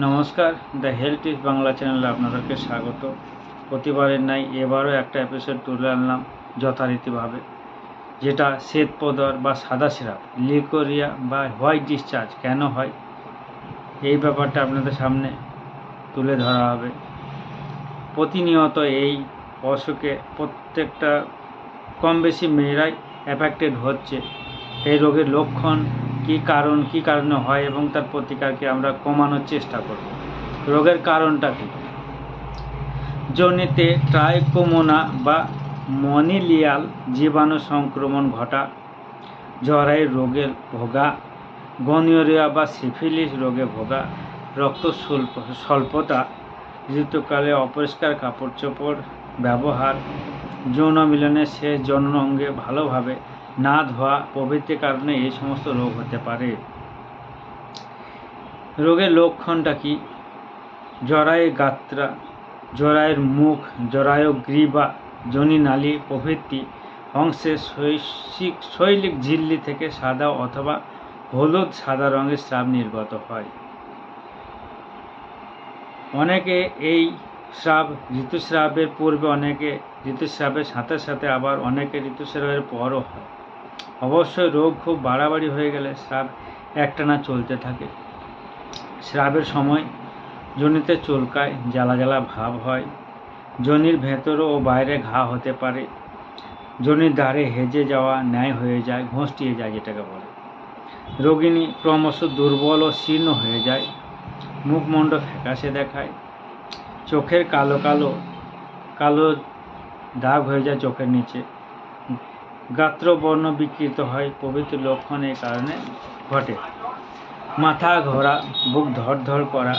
নমস্কার, the health tips Bangla চ্যানেলে আপনাদেরকে স্বাগত। প্রতিবারের নাই এবারও একটা এপিসোড তুলে আনলাম যথারীতিভাবে, যেটা শ্বেতপদর বা সাদা সিরাপ, লিকোরিয়া বা হোয়াইট ডিসচার্জ কেন হয় এই ব্যাপারটা আপনাদের সামনে তুলে ধরা হবে। প্রতিনিয়ত এই অসুখে প্রত্যেকটা কম বেশি মেয়েরাই অ্যাফেক্টেড হচ্ছে। এই রোগের লক্ষণ কী কারণে হয় এবং তার প্রতিকারকে আমরা কমানোর চেষ্টা করব। রোগের কারণটা কী? যোনিতে ট্রাইকোমোনা বা মনিলিয়াল জীবাণু সংক্রমণ ঘটা, জরায়ু রোগের ভোগা, গনোরিয়া বা সিফিলিস রোগে ভোগা, রক্ত স্বল্পতা, ঋতুকালে অপরিষ্কার কাপড় চোপড় ব্যবহার, যৌন মিলনের শেষ যৌন অঙ্গে ভালোভাবে না ধোয়া প্রভৃতি কারণে এই সমস্ত রোগ হতে পারে। রোগের লক্ষণটা কি? জরায়ু গাত্রা, জরায়ুর মুখ, জরায়ু গ্রীবা, যোনিনালী প্রভৃতি অংশে শৈলিক ঝিল্লি থেকে সাদা অথবা হলুদ সাদা রঙের স্রাব নির্গত হয়। অনেকে এই স্রাব ঋতুস্রাবের পূর্বে, অনেকে ঋতুস্রাবের সাথে সাথে, আবার অনেকে ঋতুস্রাবের পরও হয়। অবশ্যই রোগ খুব বাড়াবাড়ি হয়ে গেলে স্রাব একটানা চলতে থাকে। স্রাবের সময় যোনিতে চুলকায়, জ্বালা জ্বালা ভাব হয়, যোনির ভেতরে ও বাইরে ঘা হতে পারে, যোনির দ্বারে হেজে যাওয়া ন্যায় হয়ে যায়, ঘষটিয়ে যায় যেটাকে বলে। রোগিণী ক্রমশ দুর্বল ও শীর্ণ হয়ে যায়, মুখমণ্ড ফ্যাকাশে দেখায়, চোখের কালো কালো কালো দাগ হয়ে যায় চোখের নিচে, গাত্রবর্ণ বিকৃত হয় প্রভৃতি লক্ষণ এই কারণে ঘটে। মাথা ঘোরা, বুক ধড়ধড় করা,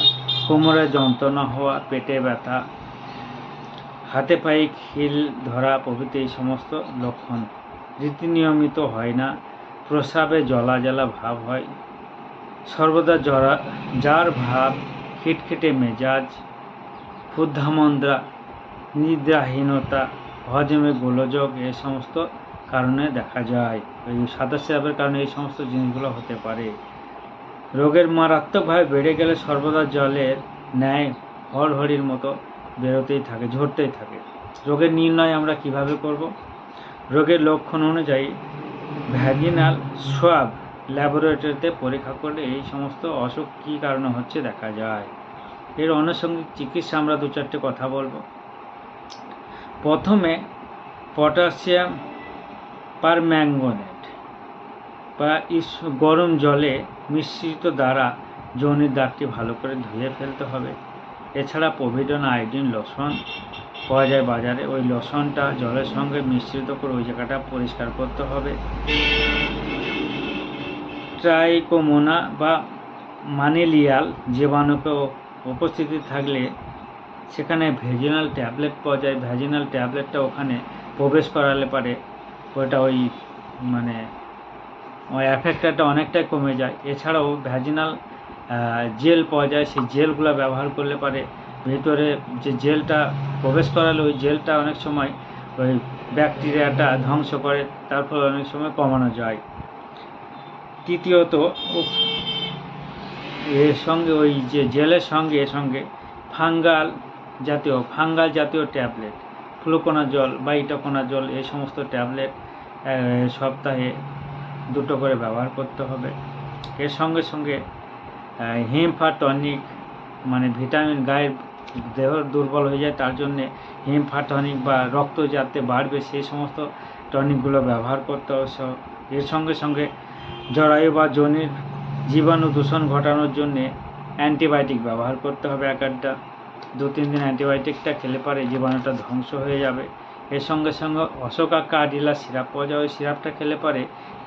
কোমরে যন্ত্রণা হওয়া, পেটে ব্যথা, হাতে পায়ে খিল ধরা প্রভৃতি এই সমস্ত লক্ষণ। রীতি নিয়মিত হয় না, প্রস্রাবে জ্বালা জ্বালা ভাব হয়, সর্বদা জ্বর ভাব, খিটখিটে মেজাজ, ক্ষুধামন্দ্রা, নিদ্রাহীনতা, হজমে গোলযোগ এই সমস্ত কারণে দেখা যায়। এই সাদা সিরাপের কারণে এই সমস্ত জিনিসগুলো হতে পারে। রোগের মারাত্মকভাবে বেড়ে গেলে সর্বদা জলের ন্যায় হরহরির মতো বেরোতেই থাকে, ঝরতেই থাকে। রোগের নির্ণয় আমরা কিভাবে করব? রোগের লক্ষণ অনুযায়ী ভ্যাজিনাল সোয়াব ল্যাবরেটরিতে পরীক্ষা করলে এই সমস্ত অসুখ কী কারণে হচ্ছে দেখা যায়। এর আনুষঙ্গিক চিকিৎসা আমরা দু চারটে কথা বলবো। প্রথমে পটাশিয়াম পারম্যাঙ্গনেট বা গরম জলে মিশ্রিত দ্বারা যৌনির দাগটি ভালো করে ধুয়ে ফেলতে হবে। এছাড়া পভিডন আয়োডিন লোশন পাওয়া যায় বাজারে, ওই লোশনটা জলের সঙ্গে মিশ্রিত করে ওই জায়গাটা পরিষ্কার করতে হবে। ট্রাইকোমোনা বা মানিলিয়াল জীবাণুকে উপস্থিতি থাকলে সেখানে ভ্যাজিনাল ট্যাবলেট পাওয়া যায়। ভ্যাজিনাল ট্যাবলেটটা ওখানে প্রবেশ করালে পারে ওইটা ওই এফেক্টটা অনেকটাই কমে যায়। এছাড়াও ভ্যাজিনাল জেল পাওয়া যায়, সেই জেলগুলো ব্যবহার করলে পারে ভেতরে যে জেলটা প্রবেশ করালে ওই জেলটা অনেক সময় ওই ব্যাকটেরিয়াটা ধ্বংস করে, তারপর অনেক সময় কমানো যায়। তৃতীয়ত এর সঙ্গে ওই যে জেলের সঙ্গে ফাঙ্গাল জাতীয় ট্যাবলেট, ফ্লুকোনাজল বা ইটাকোনাজল এই সমস্ত ট্যাবলেট সপ্তাহে 2টো করে ব্যবহার করতে হবে। এর সঙ্গে হিমফা টনিক, ভিটামিন, গায়ের দেহ দুর্বল হয়ে যায় তার জন্যে হিমফা টনিক বা রক্ত যাতে বাড়বে সেই সমস্ত টনিকগুলো ব্যবহার করতে হবে। এর সঙ্গে জরায়ু বা যোনির জীবাণু দূষণ ঘটানোর জন্যে অ্যান্টিবায়োটিক ব্যবহার করতে হবে। 2-3 দিন অ্যান্টিবায়োটিকটা খেলে পারে জীবাণুটা ধ্বংস হয়ে যাবে। এর সঙ্গে অশোকা কার্ডিলা সিরাপ পাওয়া যায়, ওই সিরাপটা খেলে পারে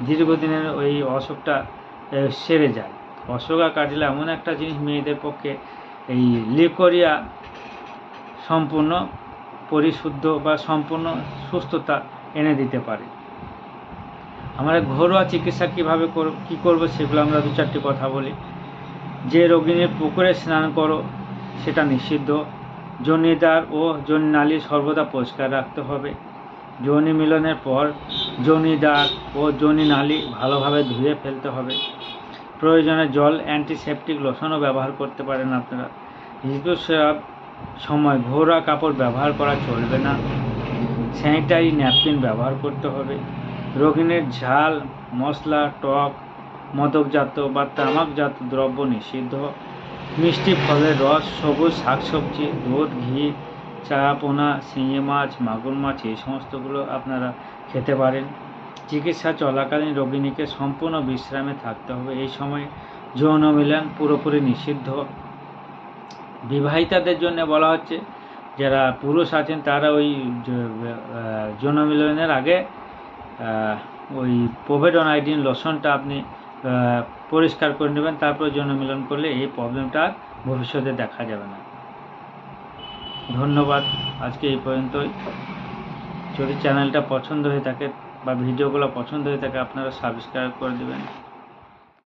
দীর্ঘদিনের ওই অসুখটা সেরে যায়। অশোকা কার্ডিলা এমন একটা জিনিস মেয়েদের পক্ষে এই লিকোরিয়া সম্পূর্ণ পরিশুদ্ধ বা সম্পূর্ণ সুস্থতা এনে দিতে পারে। আমরা ঘরোয়া চিকিৎসা কী করবো সেগুলো আমরা 2-4টি কথা বলি। যে রোগিণীর পুকুরে স্নান করো সেটা নিষিদ্ধ। যোনিদ্বার ও যোনিনালী সর্বদা পরিষ্কার রাখতে হবে। যোনি মিলনের পর যোনিদ্বার ও যোনিনালী ভালোভাবে ধুয়ে ফেলতে হবে। প্রয়োজনে জল অ্যান্টিসেপটিক লোশনও ব্যবহার করতে পারেন আপনারা। ঋতুস্রাব সময় ঘোরা কাপড় ব্যবহার করা চলবে না। স্যানিটারি ন্যাপকিন ব্যবহার করতে হবে। রোগিণীর ঝাল, মশলা, টক, মদকজাত বা তামাকজাত দ্রব্য নিষিদ্ধ। মিষ্টি ফলের রস, সবুজ শাকসবজি, দুধ, ঘি, চা, পোনা, শিঙি মাছ, মাগুর মাছ এই সমস্তগুলো আপনারা খেতে পারেন। চিকিৎসা চলাকালীন রোগিণীকে সম্পূর্ণ বিশ্রামে থাকতে হবে। এই সময় যৌন মিলন পুরোপুরি নিষিদ্ধ। বিবাহিতাদের জন্য বলা হচ্ছে, যারা পুরুষ আছেন তারা ওই যৌন মিলনের আগে ওই পোভিডন-আয়োডিন লোশনটা আপনি পরিষ্কার করে নেবেন, তারপর যৌন মিলন করলে এই প্রবলেমটা আর ভবিষ্যতে দেখা যাবে না। ধন্যবাদ, আজকে এই পর্যন্তই। যদি চ্যানেলটা পছন্দ হয়ে থাকে বা ভিডিওগুলো পছন্দ হয়ে থাকে আপনারা সাবস্ক্রাইব করে দেবেন।